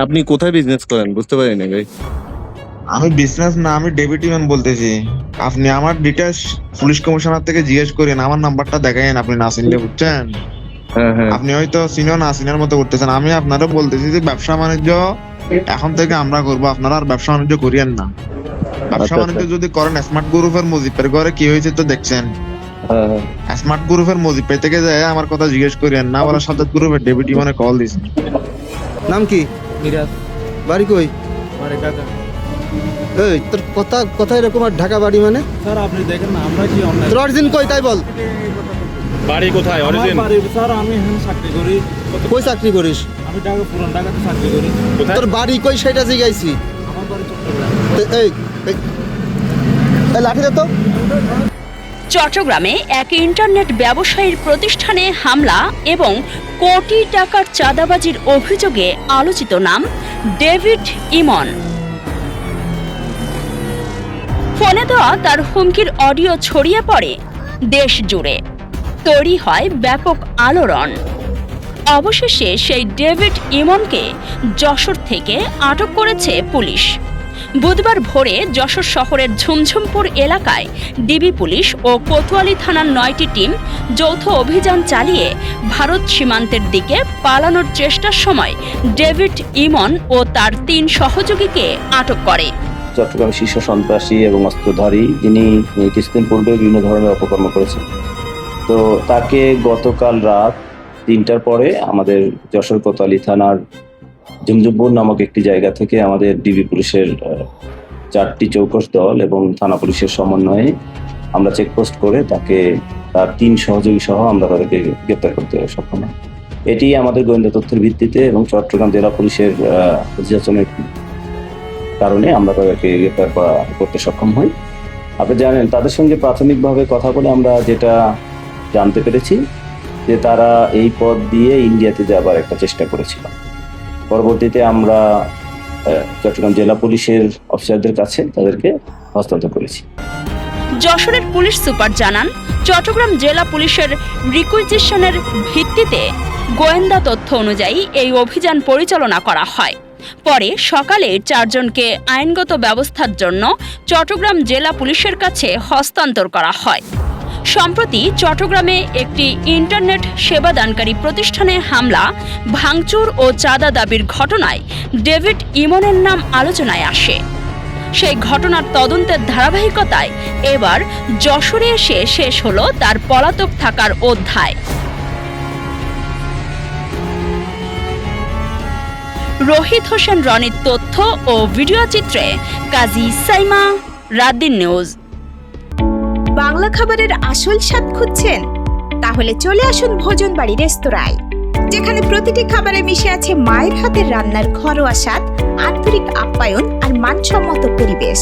আপনি কোথায় বিজনেস করেন বুঝতে পারিনি ভাই। আমি বিজনেস না, আমি ডেপুটি ম্যান বলতেছি। আপনি আমার ডিটেলস পুলিশ কমিশনার থেকে জিজ্ঞেস করেন, আমার নাম্বারটা দেখাইন। আপনি না চিনলে, বুঝছেন? হ্যাঁ হ্যাঁ আপনি হয়তো সিনিয়র না সিনিয়র মতো করতেছেন। আমি আপনারা বলতেছি যে ব্যবসা বাণিজ্য এখন থেকে আমরা করব, আপনারা আর ব্যবসা বাণিজ্য করিয়েন না। ব্যবসা আচ্ছা বাণিজ্য আচ্ছা যদি করেন, স্মার্ট গ্রুপের মুজিবের ঘরে কি হয়েছে তো দেখছেন। হ্যাঁ হ্যাঁ। স্মার্ট গ্রুপের মুজিব থেকে যায় আমার কথা জিজ্ঞেস করেন না, বলা সাজ্জাদ গ্রুপের ডেপুটি মানে কল দিয়েছে। নাম কি? মিরাজ। বাড়ি কই? আরে কাকা, এই তোর কথা এরকম, আর ঢাকা বাড়ি মানে? স্যার আপনি দেখেন না আমরা কি অন্যায়। তোর অরিজিন কই তাই বল। বাড়ি কোথায় আমার অরিজিন? বাড়ি স্যার, আমি এখানে চাকরি করি। কই চাকরি করিস? আমি ঢাকা, পুরান ঢাকাতে চাকরি করি। কোথায়? তোর বাড়ি কই সেটা জিজ্ঞাসি। আমার বাড়ি চট্টগ্রাম। এই এই এই লাঠি দে তো। চট্টগ্রামে এক ইন্টারনেট ব্যবসায়ীর প্রতিষ্ঠানে হামলা এবং কোটি টাকার চাঁদাবাজির অভিযোগে আলোচিত নাম ডেভিড ইমন। ফোনে দেওয়া তার হুমকির অডিও ছড়িয়ে পড়ে দেশ জুড়ে। তৈরি হয় ব্যাপক আলোড়ন। অবশেষে সেই ডেভিড ইমনকে যশোর থেকে আটক করেছে পুলিশ। বুধবার ভোরে যশোর শহরের ঝুমঝুমপুর এলাকায় ডিবি পুলিশ ও কোতোয়ালি থানার 9টি টিম যৌথ অভিযান চালিয়ে ভারত সীমান্তের দিকে পালানোর চেষ্টার সময় ডেভিড ইমন ও তার 3 সহযোগীকে আটক করে। চট্টগ্রাম শীর্ষ সন্ত্রাসী এবং অস্ত্রধারী, যিনি কিছুদিন পূর্বে বিভিন্ন ধরনের অপকর্ম করেছেন। তো তাকে গতকাল রাত 3টার পরে আমাদের যশোর কোতোয়ালি থানার ঝুমঝুমপুর নামক একটি জায়গা থেকে আমাদের ডিবি পুলিশের 4টি চৌকস দল এবং থানা পুলিশের সমন্বয়ে আমরা চেকপোস্ট করে তাকে তার 3 সহযোগী সহ আমরা তাদেরকে গ্রেপ্তার করতে সক্ষম হই। এটি আমাদের গোয়েন্দা তথ্যের ভিত্তিতে এবং চট্টগ্রাম জেলা পুলিশের অভিযানের কারণে আমরা তাদেরকে গ্রেপ্তার করতে সক্ষম হই। আপনি জানেন, তাদের সঙ্গে প্রাথমিকভাবে কথা বলে আমরা যেটা জানতে পেরেছি যে তারা এই পথ দিয়ে ইন্ডিয়াতে যাবার একটা চেষ্টা করেছিল। পরবর্তীতে আমরা চট্টগ্রাম জেলা পুলিশের অফিসারদের কাছে তাদেরকে হস্তান্তর করেছি। যশোরের পুলিশ সুপার জানান, চট্টগ্রাম জেলা পুলিশের রিকুইজিশনের ভিত্তিতে গোয়েন্দা তথ্য অনুযায়ী এই অভিযান পরিচালনা করা হয়। পরে সকালে 4 জনকে আইনগত ব্যবস্থার জন্য চট্টগ্রাম জেলা পুলিশের কাছে হস্তান্তর করা হয়। সম্প্রতি চট্টগ্রামে একটি ইন্টারনেট সেবাদানকারী প্রতিষ্ঠানে হামলা, ভাঙচুর ও চাঁদা দাবির ঘটনায় ডেভিড ইমনের নাম আলোচনায় আসে। সেই ঘটনার তদন্তের ধারাবাহিকতায় এবার যশোরে এসে শেষ হলো তার পলাতক থাকার অধ্যায়। রোহিত হোসেন রনির তথ্য ও ভিডিও চিত্রে কাজী সাইমা, রাতদিন নিউজ। বাংলা খাবারের আসল স্বাদ খুঁজছেন? তাহলে চলে আসুন ভোজনবাড়ি রেস্তোরাঁয়, যেখানে প্রতিটি খাবারে মিশে আছে মায়ের হাতের রান্নার ঘরোয়া স্বাদ, আন্তরিক আপ্যায়ন আর মানসম্মত পরিবেশ।